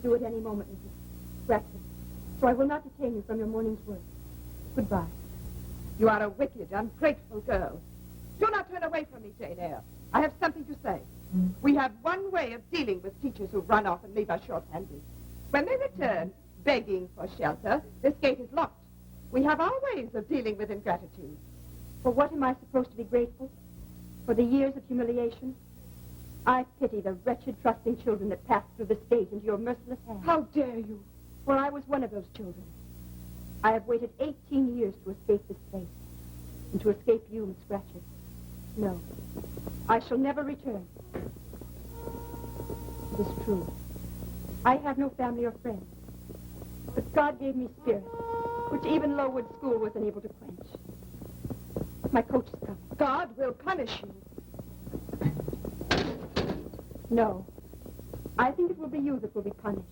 due at any moment, Mrs. Breakfast. So I will not detain you from your morning's work. Goodbye. You are a wicked, ungrateful girl. Do not turn away from me, Jane Eyre. I have something to say. We have one way of dealing with teachers who run off and leave us short-handed. When they return, begging for shelter, this gate is locked. We have our ways of dealing with ingratitude. For what am I supposed to be grateful? For the years of humiliation? I pity the wretched, trusting children that passed through this gate into your merciless hands. How dare you? For I was one of those children. I have waited 18 years to escape this place, and to escape you, Miss Scratcher. No, I shall never return. It is true. I have no family or friends. But God gave me spirit, which even Lowood School was unable to quench. My coach is coming. God will punish you. No. I think it will be you that will be punished.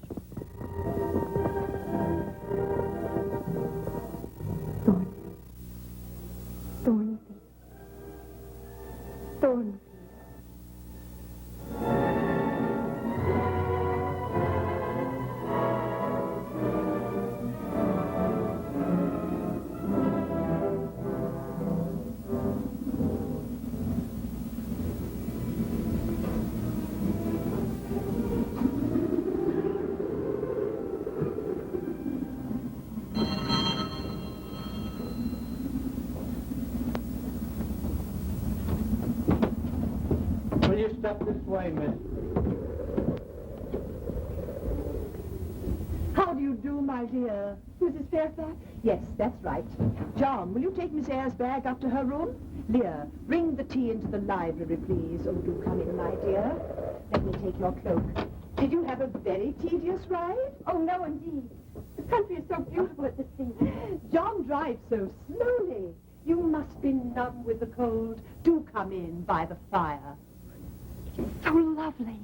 Thornfield. Thornfield. Step this way, miss. How do you do, my dear? Mrs. Fairfax? Yes, that's right. John, will you take Miss Eyre's bag up to her room? Leah, bring the tea into the library, please. Oh, do come in, my dear. Let me take your cloak. Did you have a very tedious ride? Oh, no, indeed. The country is so beautiful at this season. John drives so slowly. You must be numb with the cold. Do come in by the fire. So lovely.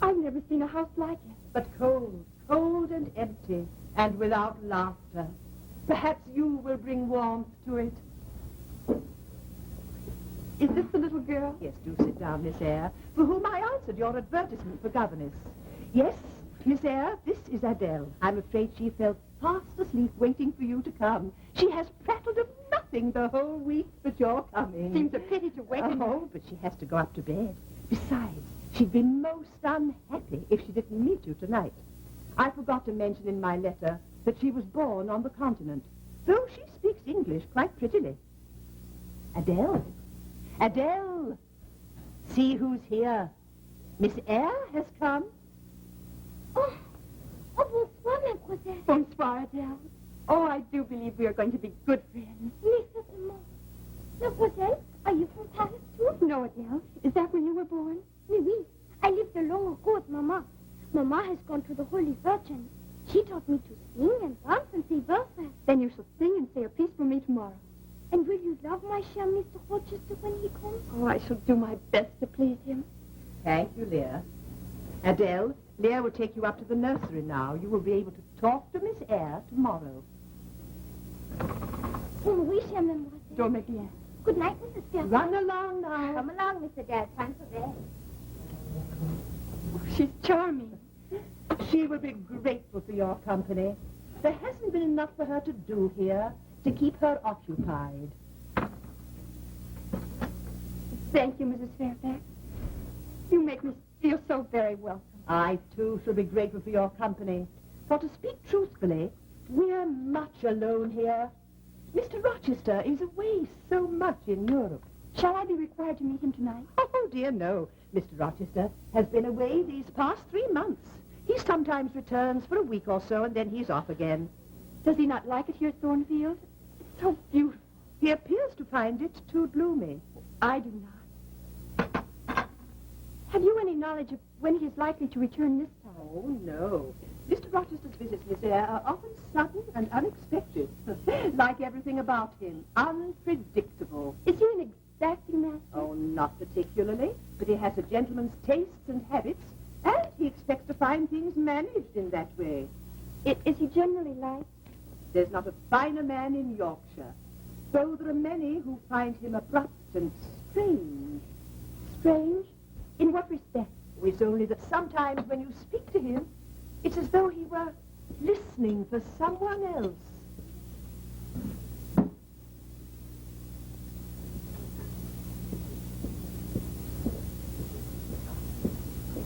I've never seen a house like it. But cold, cold and empty, and without laughter. Perhaps you will bring warmth to it. Is this the little girl? Yes, do sit down, Miss Eyre, for whom I answered your advertisement for governess. Yes, Miss Eyre, this is Adele. I'm afraid she fell fast asleep waiting for you to come. She has prattled of nothing the whole week but your coming. Seems a pity to waken her. Oh, but she has to go up to bed. Besides, she'd be most unhappy if she didn't meet you tonight. I forgot to mention in my letter that she was born on the continent, though she speaks English quite prettily. Adele. Adele. See who's here. Miss Eyre has come. Oh, bonsoir, mademoiselle. Bonsoir, Adele. Oh, I do believe we are going to be good friends. Oui, certainement. Mademoiselle, are you from Paris too? No, Adele. Is that where you were born? Oui, oui. I lived there long ago with Mama. Mama has gone to the Holy Virgin. She taught me to sing and dance and say verses. Then you shall sing and say a piece for me tomorrow. And will you love my cher Mr. Rochester when he comes? Oh, I shall do my best to please him. Thank you, Leah. Adele, Leah will take you up to the nursery now. You will be able to talk to Miss Eyre tomorrow. Oh, oui, chère mademoiselle. Dormez bien. Good night, Mrs. Fairfax. Run along now. Come along, Mr. Dad. Time for bed. She's charming. She will be grateful for your company. There hasn't been enough for her to do here to keep her occupied. Thank you, Mrs. Fairfax. You make me feel so very welcome. I, too, shall be grateful for your company. For to speak truthfully, we're much alone here. Mr. Rochester is away so much in Europe. Shall I be required to meet him tonight? Oh, dear, no. Mr. Rochester has been away these past 3 months. He sometimes returns for a week or so, and then he's off again. Does he not like it here at Thornfield? It's so beautiful. He appears to find it too gloomy. I do not. Have you any knowledge of when he is likely to return this time? Oh, no. Mr. Rochester's visits, Miss Eyre, are often sudden and unexpected. Like everything about him, unpredictable. Is he an exacting master? Oh, not particularly, but he has a gentleman's tastes and habits, and he expects to find things managed in that way. Is he generally liked? There's not a finer man in Yorkshire, though there are many who find him abrupt and strange. Strange? In what respect? It's only that sometimes when you speak to him, it's as though he were listening for someone else.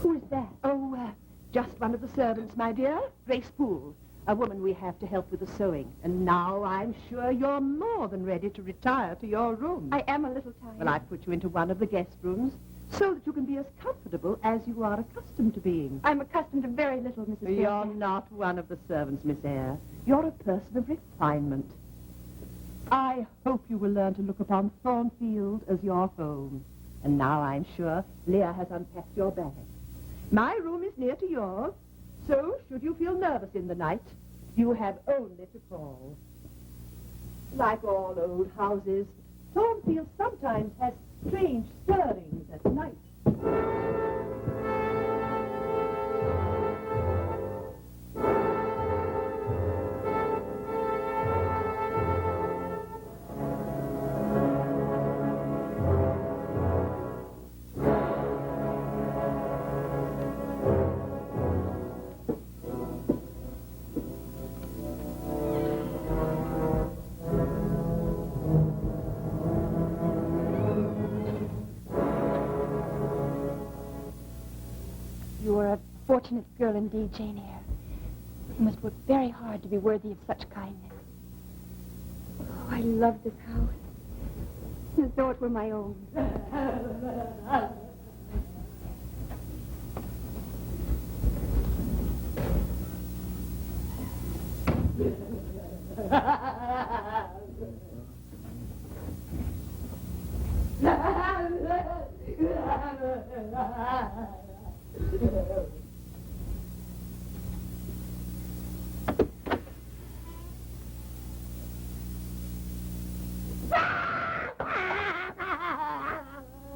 Who is that? Oh, just one of the servants, my dear. Grace Poole, a woman we have to help with the sewing. And now I'm sure you're more than ready to retire to your room. I am a little tired. Well, I've put you into one of the guest rooms so that you can be as comfortable as you are accustomed to being. I'm accustomed to very little, Mrs. You're Fairfax. not one of the servants, Miss Eyre. You're a person of refinement. I hope you will learn to look upon Thornfield as your home. And now I'm sure Leah has unpacked your bag. My room is near to yours, so should you feel nervous in the night, you have only to call. Like all old houses, Thornfield sometimes has strange stirrings at night. You are a fortunate girl indeed, Jane Eyre. You must work very hard to be worthy of such kindness. Oh, I love this house, as though it were my own.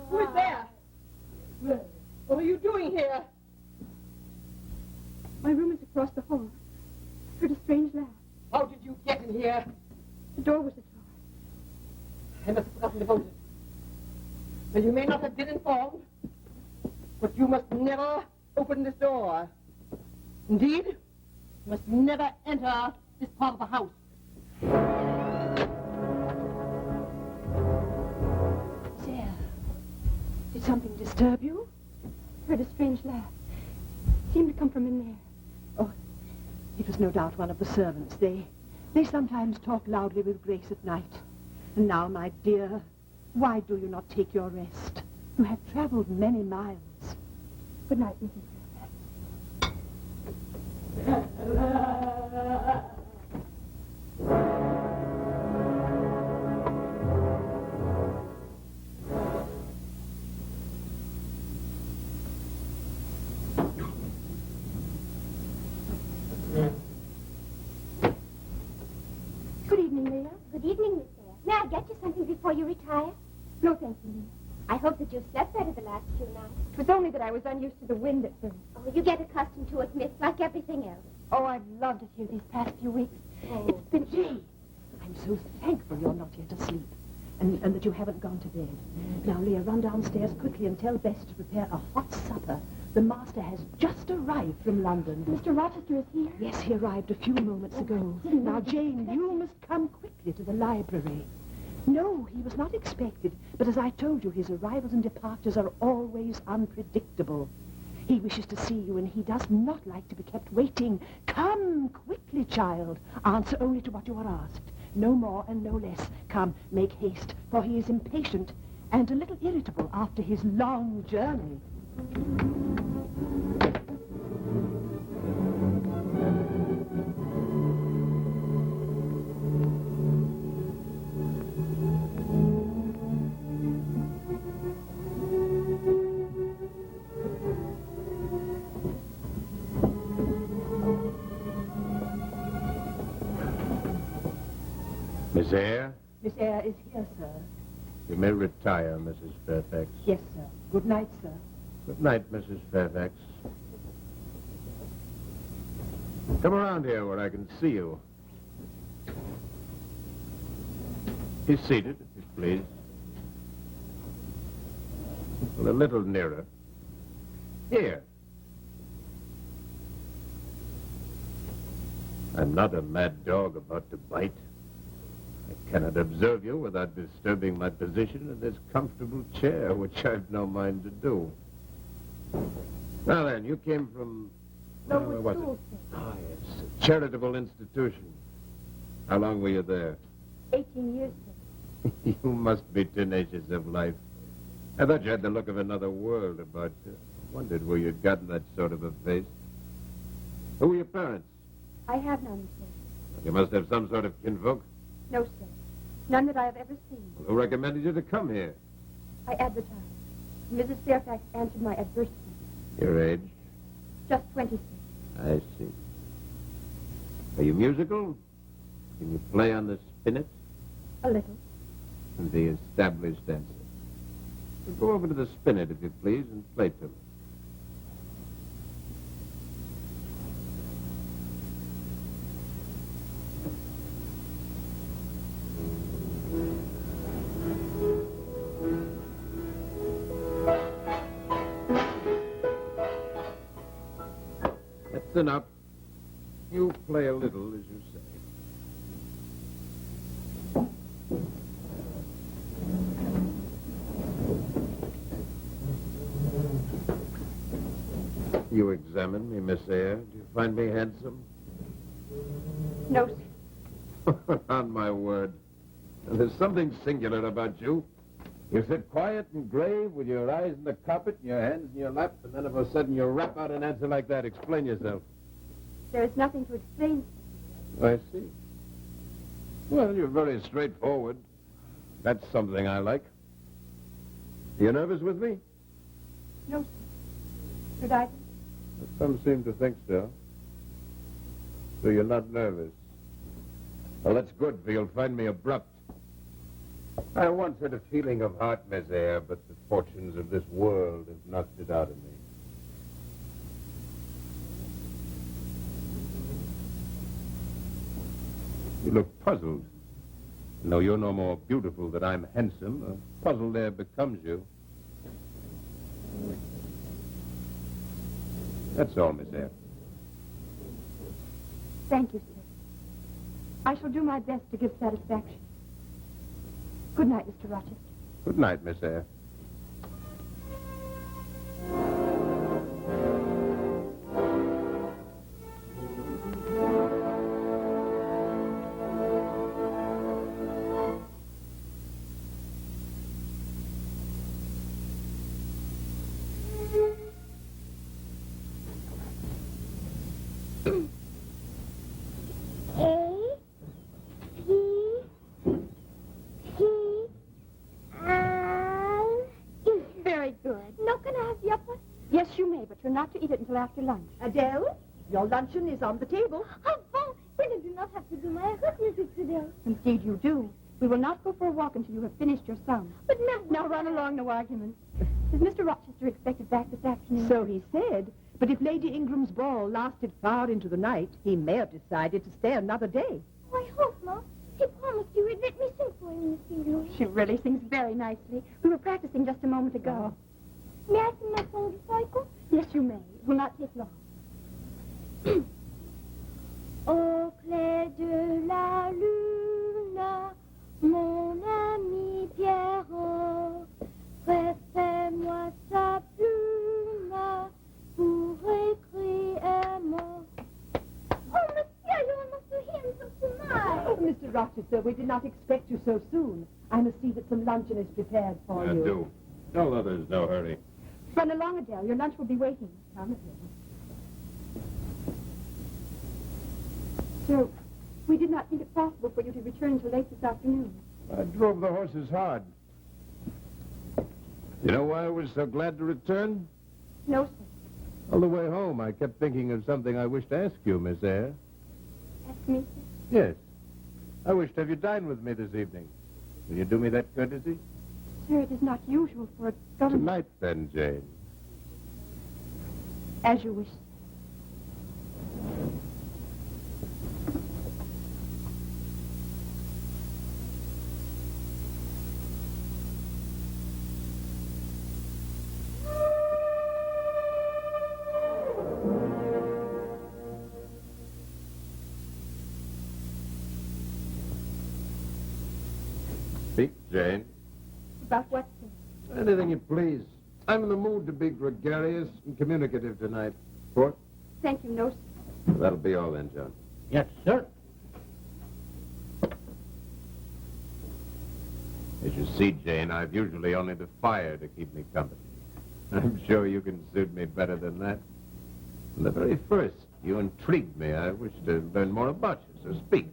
Who is there? What are you doing here? My room is across the hall. I heard a strange laugh. How did you get in here? The door was ajar. I must have forgotten to vote it. Well, you may not have been informed, but you must never open this door. Indeed, you must never enter this part of the house. Sarah, did something disturb you? I heard a strange laugh. It seemed to come from in there. Oh, it was no doubt one of the servants. They sometimes talk loudly with Grace at night. And now, my dear, why do you not take your rest? You have traveled many miles. Good night, Mrs. Fairfax. Good evening, Leah. Good evening, Miss Eyre. May I get you something before you retire? No, thank you, Leah. I hope that you've slept better the last few nights. It was only that I was unused to the wind at first. Oh, you get accustomed to it, Miss, like everything else. Oh, I've loved it here these past few weeks. Oh, It's been... Jane, I'm so thankful you're not yet asleep. And that you haven't gone to bed. Now, Leah, run downstairs quickly and tell Bess to prepare a hot supper. The master has just arrived from London. Mr. Rochester is here? Yes, he arrived a few moments ago. Now, Jane, you must come quickly to the library. No, he was not expected, but as I told you, his arrivals and departures are always unpredictable. He wishes to see you, and he does not like to be kept waiting. Come quickly, child. Answer only to what you are asked. No more and no less. Come, make haste, for he is impatient and a little irritable after his long journey. Miss Eyre, Miss Eyre is here, sir. you may retire, Mrs. Fairfax. Yes, sir. Good night, sir. Good night, Mrs. Fairfax. Come around here where I can see you. Be seated, if you please. Well, a little nearer. Here. I'm not a mad dog about to bite. I cannot observe you without disturbing my position in this comfortable chair, which I've no mind to do. Now then, you came from... where was it? Ah, yes. A charitable institution. How long were you there? 18 years, sir. You must be tenacious of life. I thought you had the look of another world about you. Wondered where you'd gotten that sort of a face. Who were your parents? I have none, sir. You must have some sort of kinfolk. No, sir. None that I have ever seen. Who recommended you to come here? I advertised. Mrs. Fairfax answered my advertisement. Your age? Just 20, sir. I see. Are you musical? Can you play on the spinet? A little. And the established dancer. Well, go over to the spinet, if you please, and play to me. That's enough. You play a little, as you say. You examine me, Miss Eyre. Do you find me handsome? No, sir. On my word. And there's something singular about you. You sit quiet and grave with your eyes in the carpet and your hands in your lap, and then of a sudden you rap out an answer like that. Explain yourself. There is nothing to explain, I see. Well, you're very straightforward. That's something I like. Are you nervous with me? No, sir. Should I? Some seem to think so. So you're not nervous. Well, that's good, for you'll find me abrupt. I once had a feeling of heart, Miss Eyre, but the fortunes of this world have knocked it out of me. You look puzzled. No, you're no more beautiful than I'm handsome. A puzzle there becomes you. That's all, Miss Eyre. Thank you, sir. I shall do my best to give satisfaction. Good night, Mr. Rochester. Good night, Miss Eyre. Yes, you may, but you're not to eat it until after lunch. Adele, your luncheon is on the table. How bon! Then I do not have to do my arithmetic today. Indeed you do. We will not go for a walk until you have finished your sum. But now... Now run along, no arguments. Is Mr. Rochester expected back this afternoon? So he said. But if Lady Ingram's ball lasted far into the night, he may have decided to stay another day. Oh, I hope not. He promised you would let me sing for him this evening. She really sings very nicely. We were practicing just a moment ago. May I sing my song before I go? Yes, you may. It will not take long. Au clair de la lune, mon ami Pierrot, prête-moi ta plume pour écrire un mot. Oh, monsieur, you must do him so tonight. Oh, Mr. Rochester, we did not expect you so soon. I must see that some luncheon is prepared for you. Do. Tell others, no hurry. Run along, Adele. Your lunch will be waiting. Come, Adele. Sir, we did not think it possible for you to return until late this afternoon. I drove the horses hard. You know why I was so glad to return? No, sir. On the way home, I kept thinking of something I wished to ask you, Miss Eyre. Ask me, sir. Yes. I wish to have you dine with me this evening. Will you do me that courtesy? Sir, it is not usual for a governess... Tonight, then, Jane. As you wish. Jane. About what, sir? Anything you please. I'm in the mood to be gregarious and communicative tonight. Port? Thank you, no, sir. That'll be all then, John. Yes, sir. As you see, Jane, I've usually only the fire to keep me company. I'm sure you can suit me better than that. From the very first, you intrigued me. I wish to learn more about you, so speak.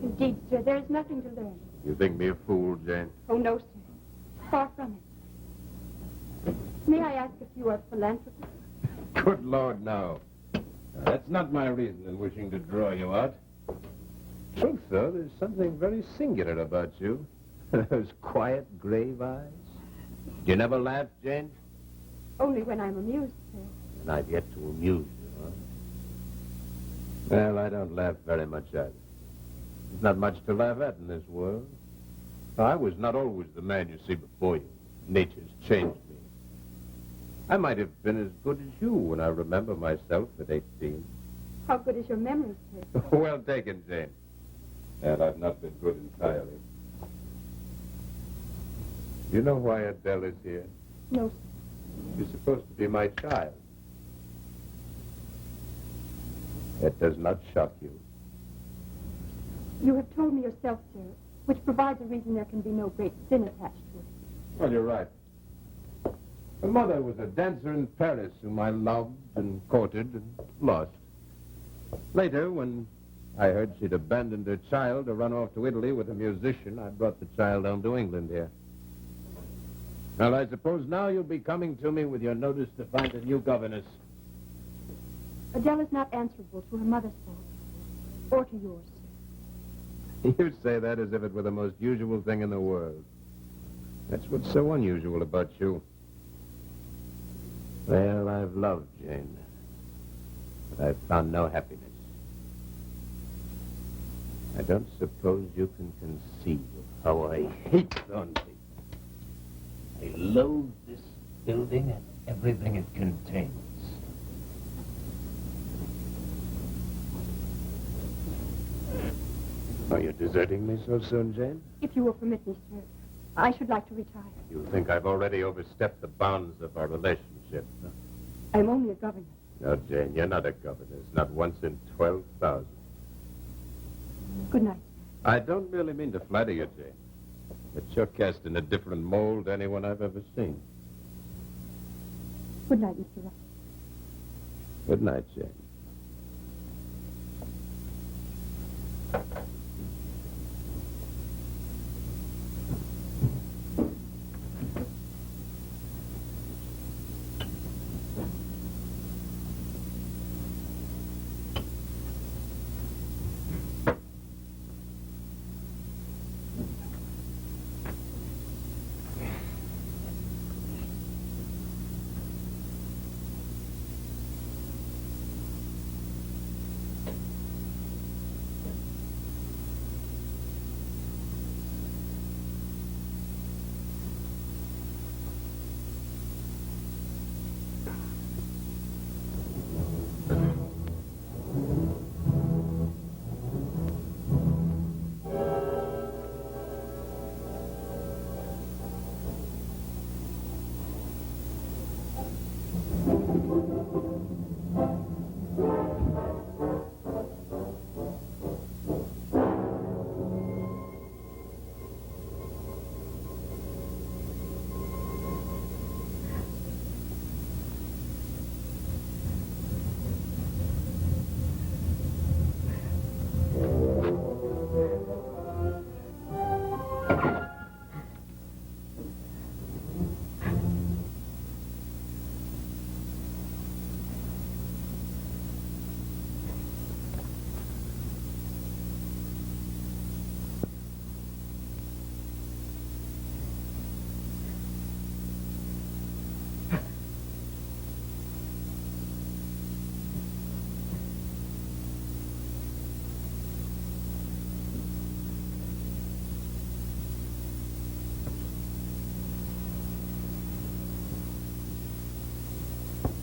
Indeed, sir, there is nothing to learn. You think me a fool, Jane? Oh, no, sir. Far from it. May I ask if you are a philanthropist? Good Lord, no. That's not my reason in wishing to draw you out. Truth, though, there's something very singular about you. Those quiet, grave eyes. Do you never laugh, Jane? Only when I'm amused, sir. And I've yet to amuse you, huh? Well, I don't laugh very much either. There's not much to laugh at in this world. I was not always the man you see before you. Nature's changed me. I might have been as good as you when I remember myself at 18. How good is your memory, sir? Well taken, Jane. And I've not been good entirely. You know why Adele is here? No, sir. She's supposed to be my child. That does not shock you. You have told me yourself, sir, which provides a reason there can be no great sin attached to it. Well, you're right. Her mother was a dancer in Paris whom I loved and courted and lost. Later, when I heard she'd abandoned her child to run off to Italy with a musician, I brought the child down to England here. Well, I suppose now you'll be coming to me with your notice to find a new governess. Adele is not answerable to her mother's fault, or to yours, sir. You say that as if it were the most usual thing in the world. That's what's so unusual about you. Well, I've loved Jane, but I've found no happiness. I don't suppose you can conceive of how I hate Thornby. I loathe this building and everything it contains. Are you deserting me so soon, Jane? If you will permit me, sir, I should like to retire. You think I've already overstepped the bounds of our relationship, huh? I'm only a governess. No, Jane, you're not a governess. Not once in 12,000. Good night. I don't really mean to flatter you, Jane. But you're cast in a different mold to anyone I've ever seen. Good night, Mr. Ruff. Good night, Jane.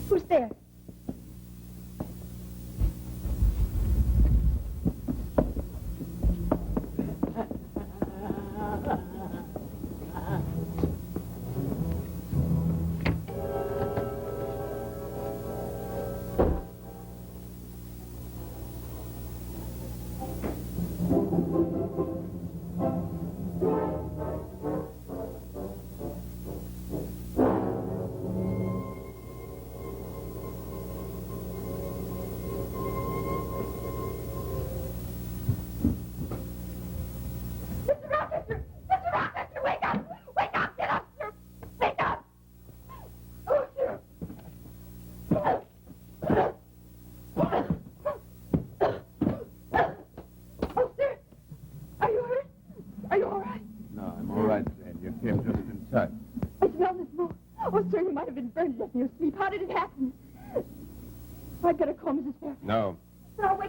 Who's there?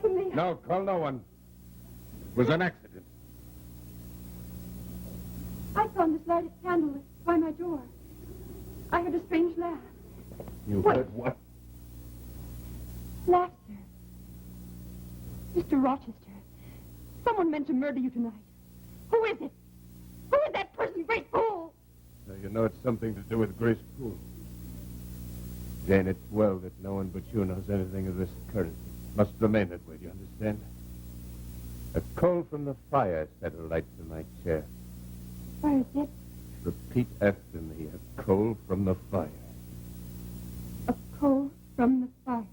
Suddenly... No, call no one. It was an accident. I found this lighted candle by my door. I heard a strange laugh. You What? heard what? Laughter. Mr. Rochester, someone meant to murder you tonight. Who is it? Who is that person, Grace Poole? Now, you know it's something to do with Grace Poole. Jane, it's well that no one but you knows anything of this occurrence. It must remain that way, do you understand? A coal from the fire set a light to my chair. Where is it? Repeat after me. A coal from the fire. A coal from the fire.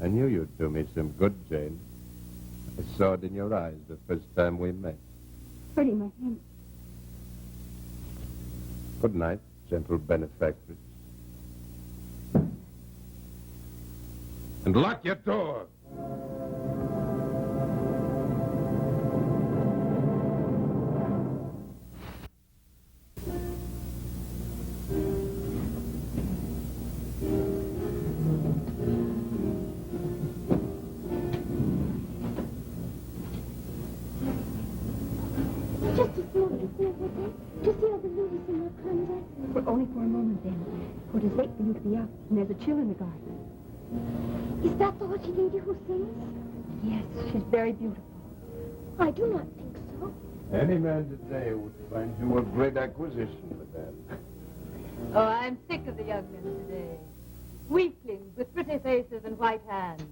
I knew you'd do me some good, Jane. I saw it in your eyes the first time we met. Hurting my head. Good night, gentle benefactress. And lock your door. Just a smoke, to see all the ladies in your conduct. But only for a moment, then. For it is late for you to be up, and there's a chill in the garden. Is that the haughty lady who sings? Yes, she's very beautiful. I do not think so. Any man today would find you a great acquisition, madame. Oh, I'm sick of the young men today. Weaklings with pretty faces and white hands,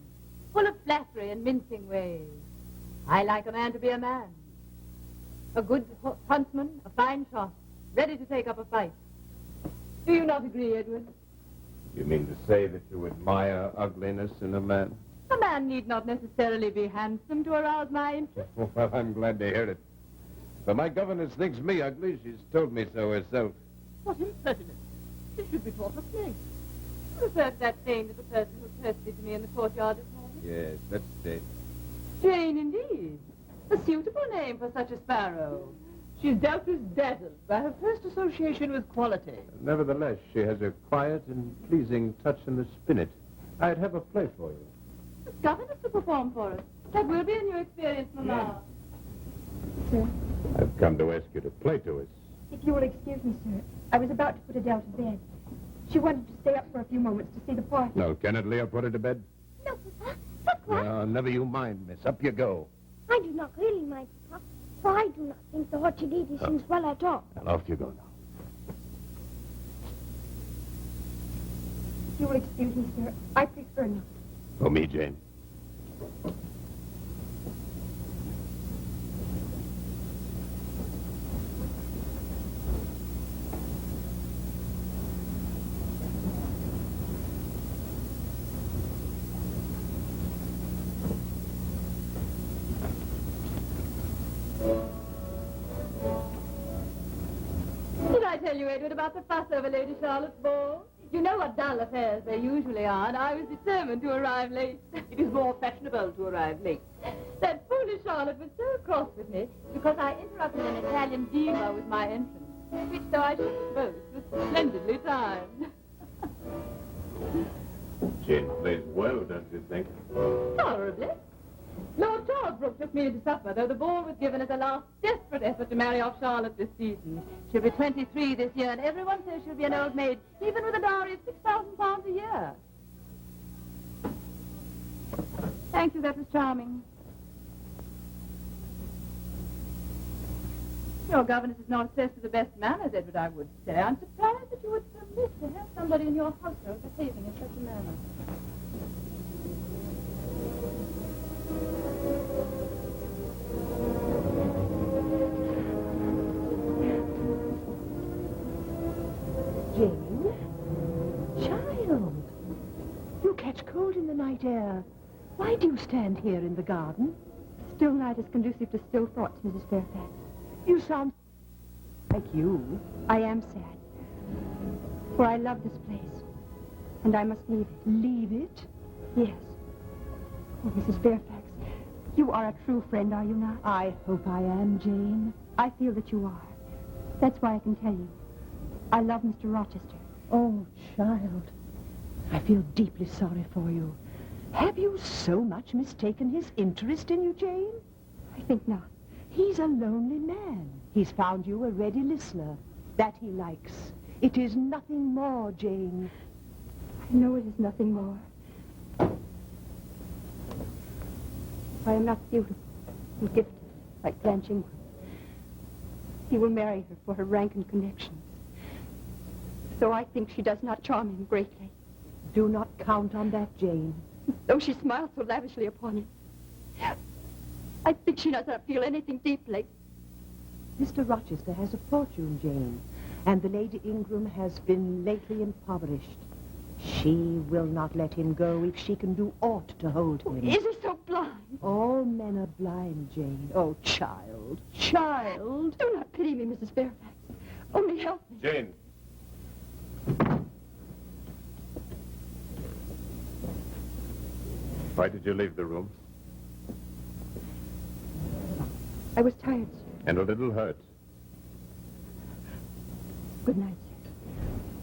full of flattery and mincing ways. I like a man to be a man. A good huntsman, a fine shot, ready to take up a fight. Do you not agree, Edward? You mean to say that you admire ugliness in a man? A man need not necessarily be handsome to arouse my interest. Well, I'm glad to hear it. But my governess thinks me ugly. She's told me so herself. What impertinence. She should be taught a place. Refer to that same little person who cursed to me in the courtyard this morning. Yes, that's Jane. Jane, indeed. A suitable name for such a sparrow. She's doubtless dazzled by her first association with quality. Nevertheless, she has a quiet and pleasing touch in the spinet. I'd have a play for you. The governess to perform for us. That will be a new experience, Mamma. Sir, I've come to ask you to play to us. if you will excuse me, sir, I was about to put Adele to bed. She wanted to stay up for a few moments to see the party. No, Kenneth Lear put her to bed? No, Papa. Papa. No, never you mind, miss. Up you go. I do not really mind, Papa. For I do not think the haughty lady sings well at all. And off you go now. If you will excuse me, sir, I prefer not. For me, Jane. Did I tell you, Edward, about the fuss over Lady Charlotte's ball? You know what dull affairs they usually are, and I was determined to arrive late. It is more fashionable to arrive late. That foolish Charlotte was so cross with me because I interrupted an Italian diva with my entrance, which, though I shouldn't boast, was splendidly timed. Jane plays well, don't you think? Tolerably. Lord Torbrook took me to supper, though the ball was given as a last desperate effort to marry off Charlotte this season. She'll be 23 this year, and everyone says she'll be an old maid, even with a dowry of £6,000 a year. Thank you, that was charming. Your governess is not obsessed with the best manners, Edward, I would say. I'm surprised that you would permit to have somebody in your household behaving in such a manner. Jane? Child! You catch cold in the night air. Why do you stand here in the garden? Still night is conducive to still thoughts, Mrs. Fairfax. You sound like you. I am sad. For I love this place. And I must leave it. Leave it? Yes. Oh, Mrs. Fairfax, you are a true friend, are you not? I hope I am, Jane. I feel that you are. That's why I can tell you. I love Mr. Rochester. Oh, child. I feel deeply sorry for you. Have you so much mistaken his interest in you, Jane? I think not. He's a lonely man. He's found you a ready listener. That he likes. It is nothing more, Jane. I know it is nothing more. I am not beautiful and gifted like Blanche Ingram. He will marry her for her rank and connections. So I think she does not charm him greatly. Do not count on that, Jane. Though she smiles so lavishly upon him, I think she does not feel anything deeply. Mr. Rochester has a fortune, Jane, and the Lady Ingram has been lately impoverished. She will not let him go if she can do aught to hold him. Is he so blind? All men are blind, Jane. Oh, child, child. Do not pity me, Mrs. Fairfax. Only help me. Jane. Why did you leave the room? I was tired, sir. And a little hurt. Good night,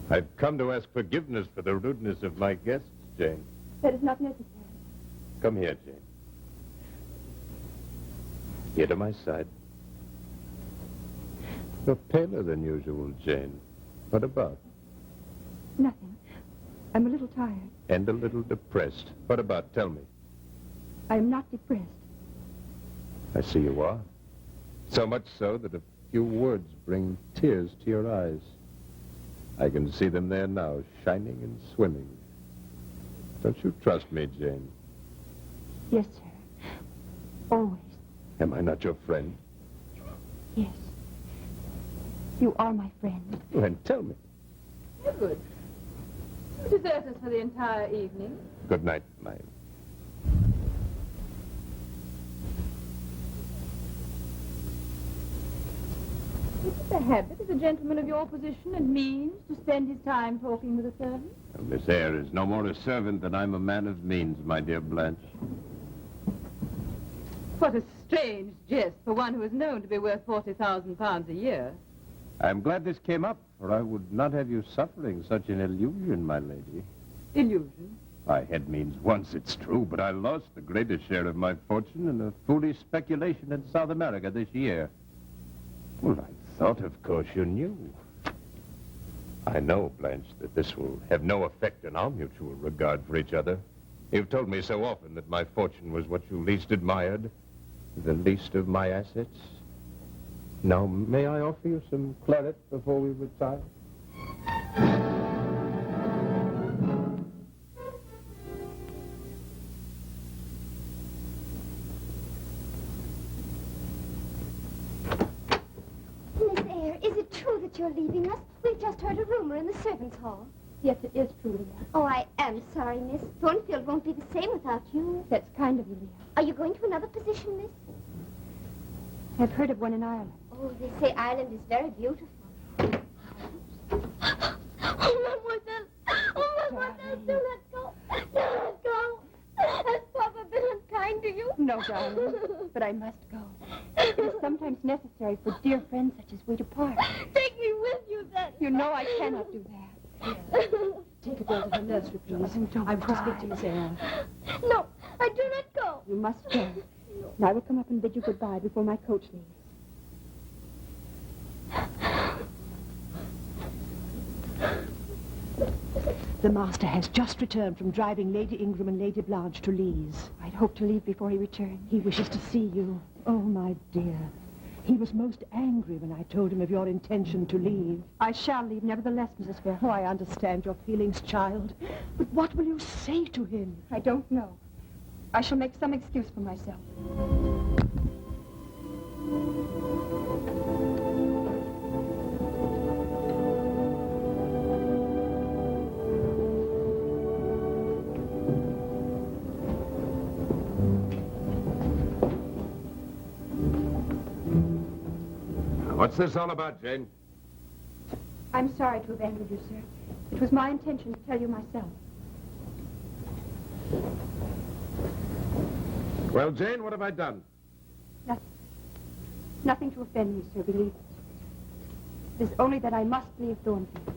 sir. I've come to ask forgiveness for the rudeness of my guests, Jane. That is not necessary. Come here, Jane. Here to my side. You're paler than usual, Jane. What about? Nothing. I'm a little tired. And a little depressed. What about? Tell me. I am not depressed. I see you are. So much so that a few words bring tears to your eyes. I can see them there now, shining and swimming. Don't you trust me, Jane? Yes, sir. Always. Am I not your friend? Yes. You are my friend. Then tell me. Good. You desert us for the entire evening. Good night, my... It's the habit of a gentleman of your position and means to spend his time talking with a servant. Miss Eyre is no more a servant than I'm a man of means, my dear Blanche. What a strange jest for one who is known to be worth £40,000 a year. I'm glad this came up, for I would not have you suffering such an illusion, my lady. Illusion? I had means once, it's true, but I lost the greater share of my fortune in a foolish speculation in South America this year. Well, I thought, of course, you knew. I know, Blanche, that this will have no effect on our mutual regard for each other. You've told me so often that my fortune was what you least admired, the least of my assets. Now, may I offer you some claret before we retire? Miss Eyre, is it true that you're leaving us? We've just heard a rumor in the servants' hall. Yes, it is true, Leah. Oh, I am sorry, Miss. Thornfield won't be the same without you. That's kind of you, Leah. Are you going to another position, Miss? I've heard of one in Ireland. Oh, they say Ireland is very beautiful. Oh, Mademoiselle! Oh, Mademoiselle, do not go! Do not go! Has Papa been unkind to you? No, darling, but I must go. It is sometimes necessary for dear friends such as we to part. Take me with you, then. You know I cannot do that. Take a girl to her nursery, please. Don't I wish to cry. speak to Miss Eyre. No, I do not go. You must go. And I will come up and bid you goodbye before my coach leaves. The master has just returned from driving Lady Ingram and Lady Blanche to Lees. I'd hoped to leave before he returned. He wishes to see you. Oh, my dear. He was most angry when I told him of your intention to leave. I shall leave, nevertheless, Mrs. Fairfax. Oh, I understand your feelings, child. But what will you say to him? I don't know. I shall make some excuse for myself. What's this all about, Jane? I'm sorry to have angered you, sir. It was my intention to tell you myself. Well, Jane, what have I done? Nothing. Nothing to offend me, sir, believe it. It is only that I must leave Thornfield.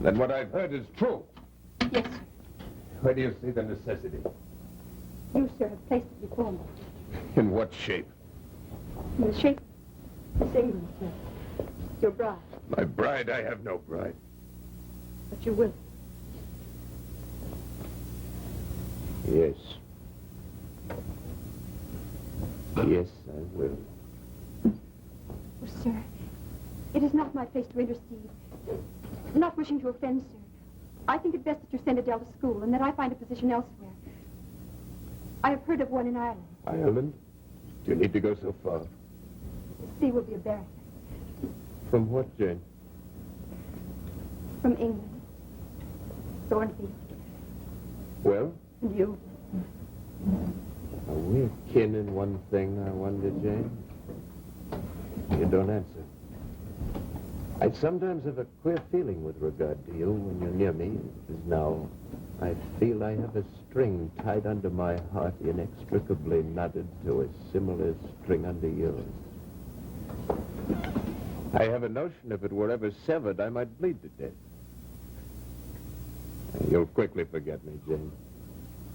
Then what I've heard is true. Yes, sir. Where do you see the necessity? You, sir, have placed it before me. In what shape? In the shape of Miss England, sir. Your bride. My bride? I have no bride. But you will. Yes. Yes, I will. Oh, sir, it is not my place to intercede. Not wishing to offend, sir. I think it best that you send Adele to school and that I find a position elsewhere. I have heard of one in Ireland. Ireland? Do you need to go so far? The sea will be a barrier. From what, Jane? From England. Thornfield. Well? And you. Are we kin in one thing, I wonder, Jane? You don't answer. I sometimes have a queer feeling with regard to you when you're near me, as now. I feel I have a string tied under my heart, inextricably knotted to a similar string under yours. I have a notion if it were ever severed, I might bleed to death. You'll quickly forget me, Jane.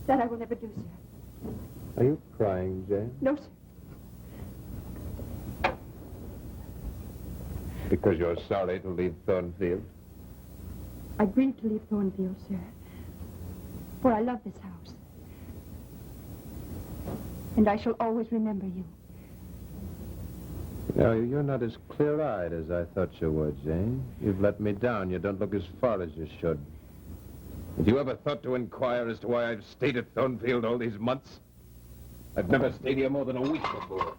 That I will never do, sir. Are you crying, Jane? No, sir. Because you're sorry to leave Thornfield? I grieve to leave Thornfield, sir. For I love this house. And I shall always remember you. No, you're not as clear-eyed as I thought you were, Jane. You've let me down. You don't look as far as you should. Have you ever thought to inquire as to why I've stayed at Thornfield all these months? I've never stayed here more than a week before.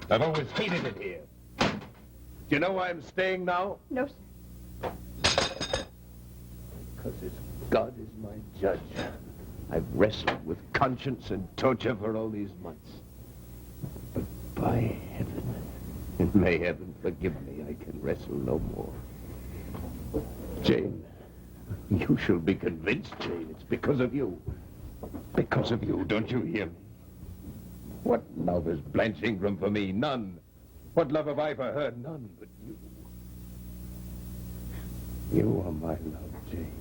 I've always hated it here. Do you know why I'm staying now? No, sir. Because God is my judge. I've wrestled with conscience and torture for all these months. But by heaven, and may heaven forgive me, I can wrestle no more. Jane, you shall be convinced, Jane. It's because of you. Because of you, don't you hear me? What love is Blanche Ingram for me? None. What love have I for her? None but you. You are my love, Jane.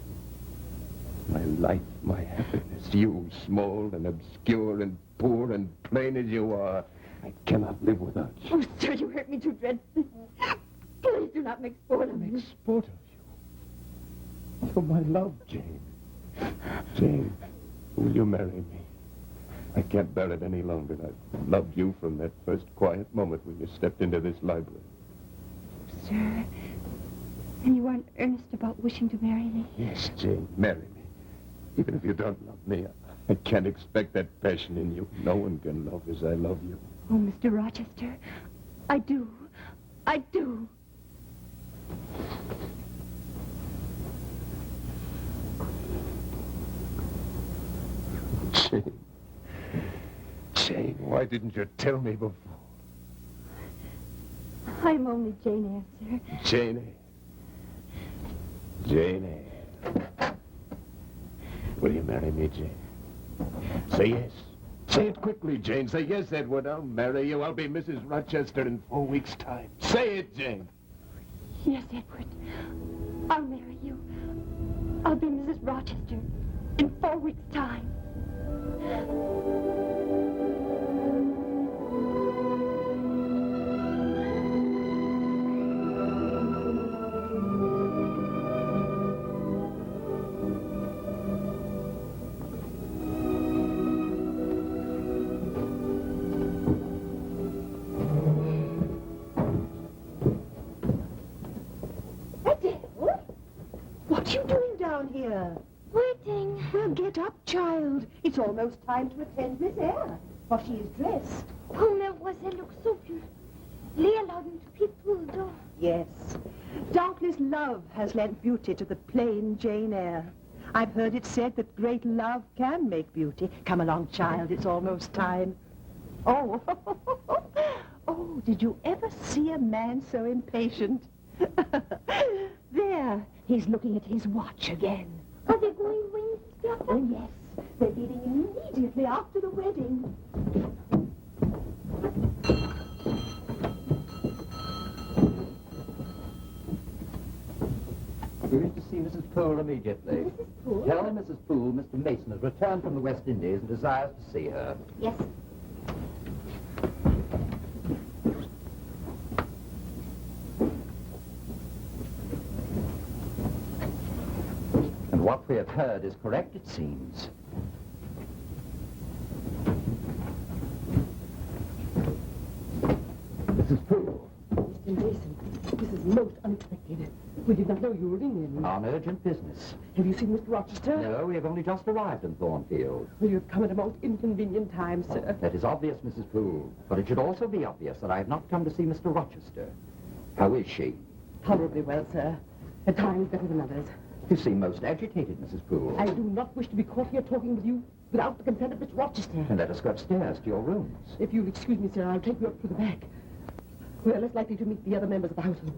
My life, my happiness. You, small and obscure and poor and plain as you are, I cannot live without you. Oh, sir, you hurt me too dreadfully. Please do not make sport of me. Make sport of you. You're my love, Jane. Jane, will you marry me? I can't bear it any longer. I've loved you from that first quiet moment when you stepped into this library. Sir, and you aren't earnest about wishing to marry me? Yes, Jane, marry me. Even if you don't love me, I can't expect that passion in you. No one can love as I love you. Oh, Mr. Rochester, I do. I do. Jane. Jane, why didn't you tell me before? I'm only Jane Eyre, sir. Jane Eyre. Jane Eyre. Will you marry me, Jane? Say yes. Say it quickly, Jane. Say yes, Edward. I'll marry you. I'll be Mrs. Rochester in 4 weeks' time. Say it, Jane. Yes, Edward. I'll marry you. I'll be Mrs. Rochester in 4 weeks' time. What you doing down here? Waiting. Well, get up, child. It's almost time to attend Miss Eyre, for she is dressed. Oh, Mademoiselle looks so beautiful. Leah allowed me to peep through the door. Yes. Doubtless love has lent beauty to the plain Jane Eyre. I've heard it said that great love can make beauty. Come along, child. It's almost time. Oh. Oh, did you ever see a man so impatient? There. He's looking at his watch again. Are they going away, Mrs. Schaffner? Oh, yes. They're leaving immediately after the wedding. We're to see Mrs. Poole immediately. Mrs. Poole? Tell Mrs. Poole Mr. Mason has returned from the West Indies and desires to see her. Yes. And what we have heard is correct, it seems. Mrs. Poole. Mr. Mason, this is most unexpected. We did not know you were in. On urgent business. Have you seen Mr. Rochester? No, we have only just arrived in Thornfield. Well, you've come at a most inconvenient time, sir. That is obvious, Mrs. Poole. But it should also be obvious that I have not come to see Mr. Rochester. How is she? Tolerably well, sir. At times better than others. You seem most agitated, Mrs. Poole. I do not wish to be caught here talking with you without the consent of Mr. Rochester. And let us go upstairs to your rooms. If you'll excuse me, sir, I'll take you up to the back. We are less likely to meet the other members of the household.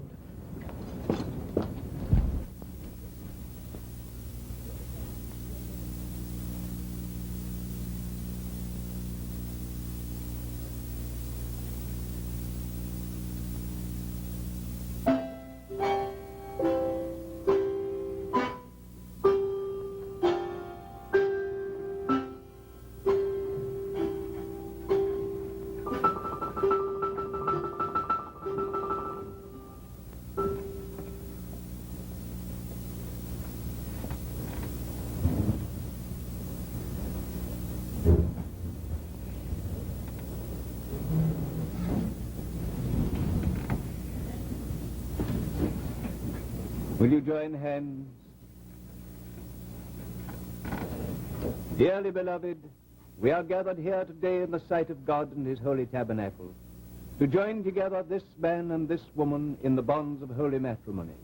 Will you join hands? Dearly beloved, we are gathered here today in the sight of God and his holy tabernacle to join together this man and this woman in the bonds of holy matrimony,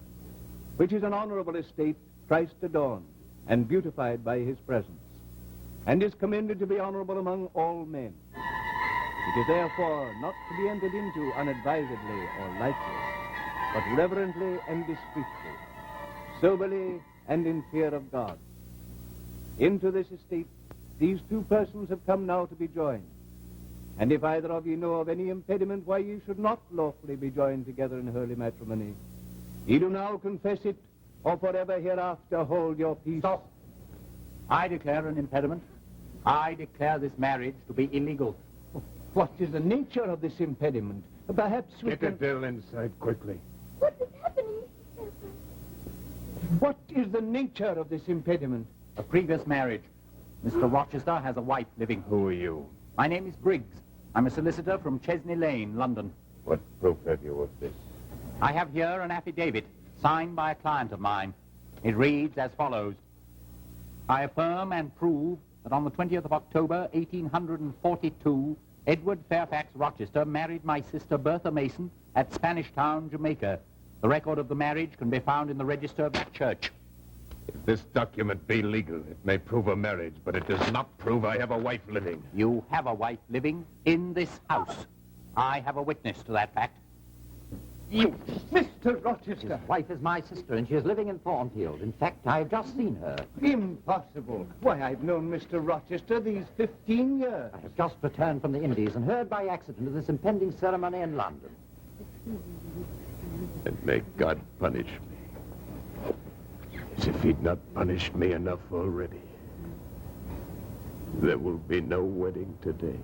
which is an honorable estate Christ adorned and beautified by his presence, and is commended to be honorable among all men. It is therefore not to be entered into unadvisedly or lightly, but reverently and discreetly, soberly and in fear of God. Into this estate these two persons have come now to be joined. And if either of you know of any impediment why you should not lawfully be joined together in holy matrimony, ye do now confess it, or forever hereafter hold your peace. Stop. I declare an impediment. I declare this marriage to be illegal. What is the nature of this impediment? Perhaps we Get can... Adele inside quickly. What is happening, Mr. Schaffner? What is the nature of this impediment? A previous marriage. Mr. Rochester has a wife living. Who are you? My name is Briggs. I'm a solicitor from Chesney Lane, London. What proof have you of this? I have here an affidavit signed by a client of mine. It reads as follows. I affirm and prove that on the 20th of October, 1842, Edward Fairfax Rochester married my sister Bertha Mason at Spanish Town, Jamaica. The record of the marriage can be found in the register of that church. If this document be legal, it may prove a marriage, but it does not prove I have a wife living. You have a wife living in this house. I have a witness to that fact. You, Mr. Rochester! His wife is my sister, and she is living in Thornfield. In fact, I have just seen her. Impossible. Why, I've known Mr. Rochester these 15 years. I have just returned from the Indies and heard by accident of this impending ceremony in London. And may God punish me. As if he'd not punished me enough already. There will be no wedding today.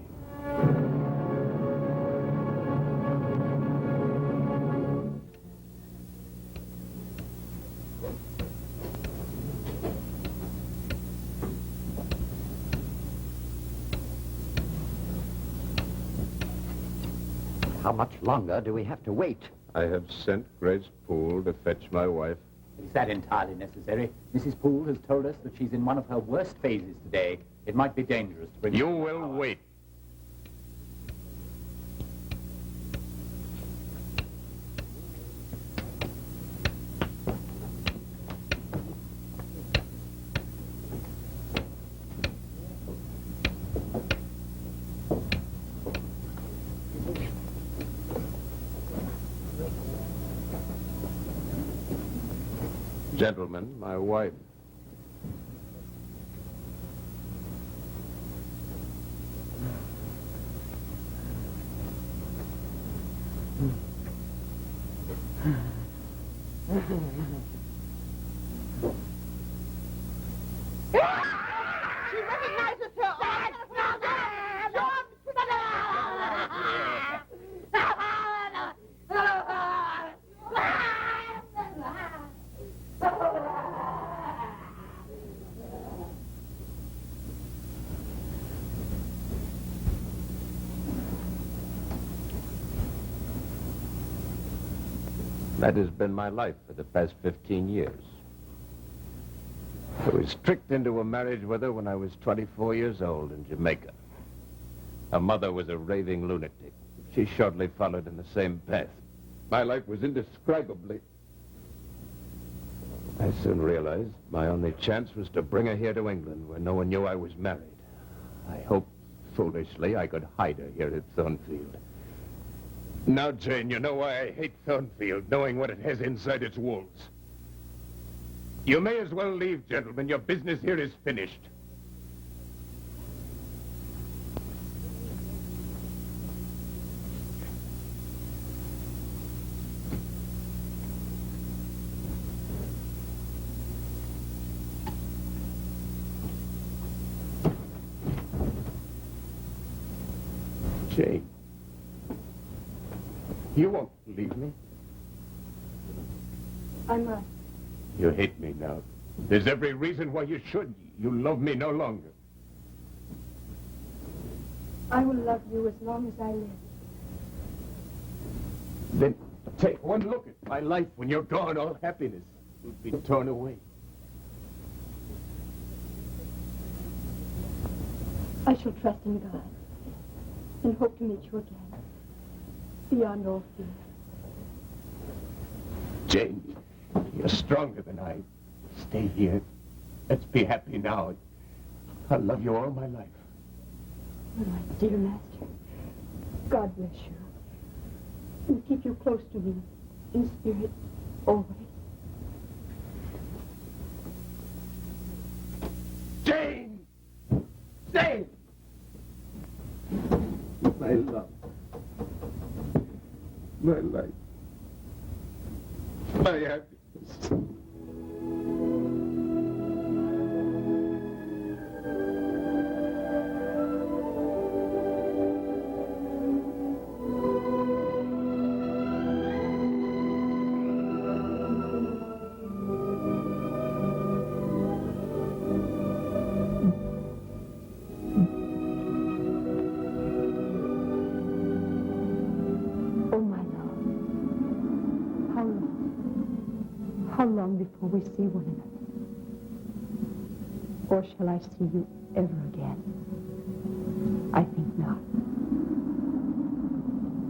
How much longer do we have to wait? I have sent Grace Poole to fetch my wife. Is that entirely necessary? Mrs. Poole has told us that she's in one of her worst phases today. It might be dangerous to bring... You will wait. Gentlemen, my wife. That has been my life for the past 15 years. I was tricked into a marriage with her when I was 24 years old in Jamaica. Her mother was a raving lunatic. She shortly followed in the same path. My life was indescribably... I soon realized my only chance was to bring her here to England, where no one knew I was married. I hoped, foolishly, I could hide her here at Thornfield. Now, Jane, you know why I hate Thornfield, knowing what it has inside its walls. You may as well leave, gentlemen. Your business here is finished. Jane, you won't leave me. I must. You hate me now. There's every reason why you should. You love me no longer. I will love you as long as I live. Then take one look at my life. When you're gone, all happiness will be torn away. I shall trust in God and hope to meet you again, beyond all fear. Jane, you're stronger than I. Stay here. Let's be happy now. I'll love you all my life. Oh, my dear master, God bless you and keep you close to me in spirit always. Jane! Jane! My love. My life. My happiness. How long before we see one another? Or shall I see you ever again? I think not.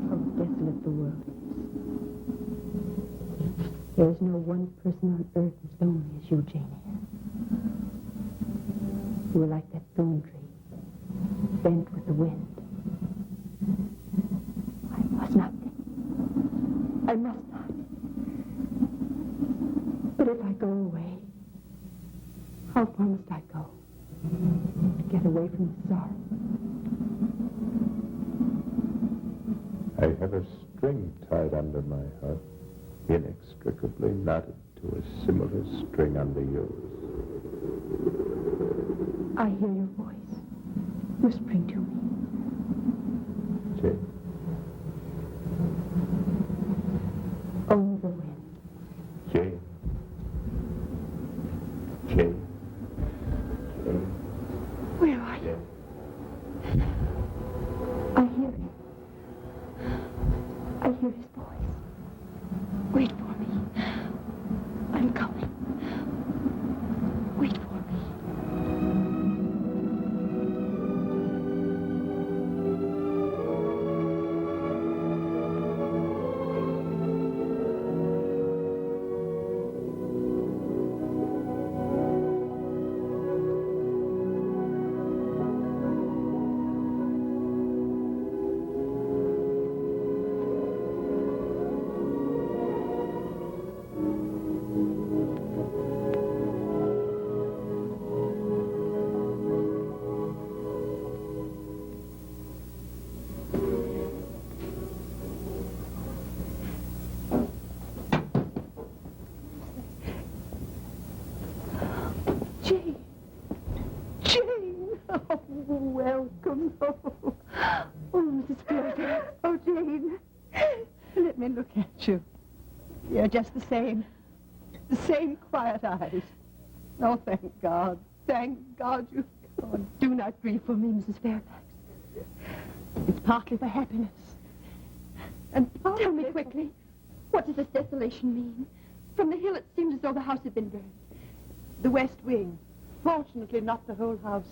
How desolate the world is. There is no one person on earth as lonely as you, Jane Eyre. You are like that thorn tree, bent with the wind. I must not think. I must not. But if I go away, how far must I go to get away from the sorrow? I have a string tied under my heart, inextricably knotted to a similar string under yours. I hear your voice whispering to me. Jane. Only the wind. Jane. Jane. Jane. Where are you? I hear him. I hear his voice. Wait for me. I'm coming. Wait for me. Welcome. Oh, Mrs. Fairfax. Oh, Jane, let me look at you. You're just the same quiet eyes. Oh, thank God. Thank God you've gone. Do not grieve for me, Mrs. Fairfax. It's partly for happiness. And partly... Tell me quickly. What does this desolation mean? From the hill, it seemed as though the house had been burned. The west wing. Fortunately, not the whole house.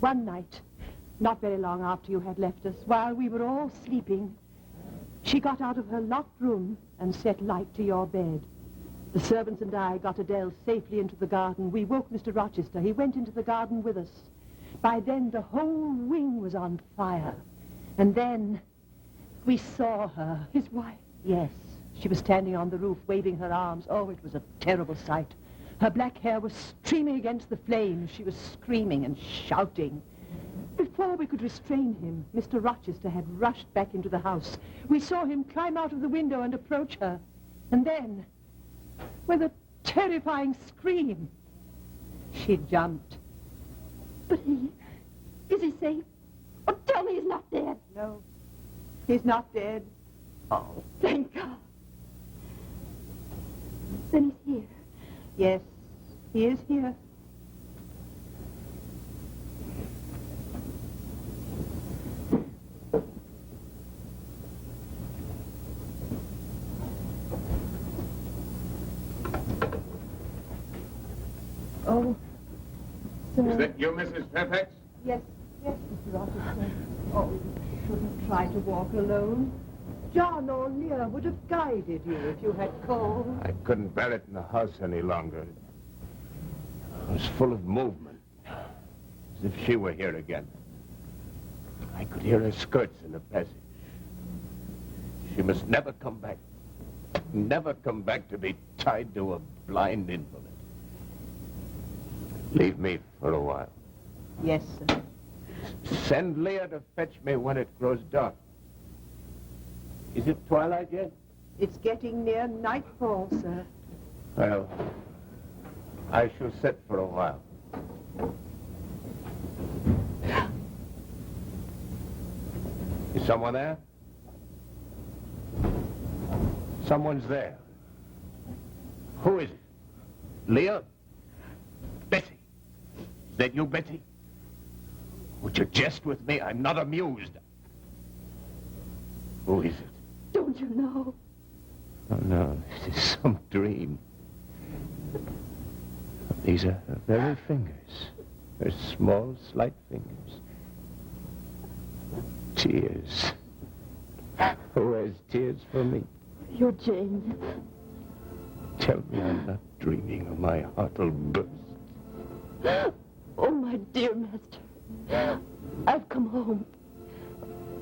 One night, not very long after you had left us, while we were all sleeping, she got out of her locked room and set light to your bed. The servants and I got Adele safely into the garden. We woke Mr. Rochester. He went into the garden with us. By then, the whole wing was on fire. And then we saw her. His wife? Yes. She was standing on the roof, waving her arms. Oh, it was a terrible sight. Her black hair was streaming against the flames. She was screaming and shouting. Before we could restrain him, Mr. Rochester had rushed back into the house. We saw him climb out of the window and approach her. And then, with a terrifying scream, she jumped. But is he safe? Oh, tell me he's not dead. No, he's not dead. Oh, thank God. Then he's here. Yes, he is here. Oh, sir. Is that you, Mrs. Fairfax? Yes, Mr. Rochester. Oh, you shouldn't try to walk alone. John or Lear would have guided you if you had called. I couldn't bear it in the house any longer. It was full of movement, as if she were here again. I could hear her skirts in the passage. She must never come back. Never come back to be tied to a blind invalid. Leave me for a while. Yes, sir. Send Leah to fetch me when it grows dark. Is it twilight yet? It's getting near nightfall, sir. Well, I shall sit for a while. Is someone there? Someone's there. Who is it? Leah? Betty? Is that you, Betty? Would you jest with me? I'm not amused. Who is it? Don't you know? Oh, no, this is some dream. These are her very fingers. Her small, slight fingers. Tears. Who has tears for me? You're Jane. Tell me I'm not dreaming or my heart will burst. Oh, my dear master. I've come home.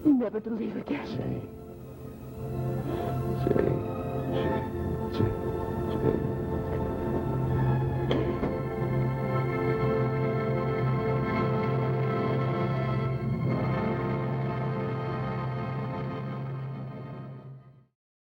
Never to leave again. Jane. Jane. Jane.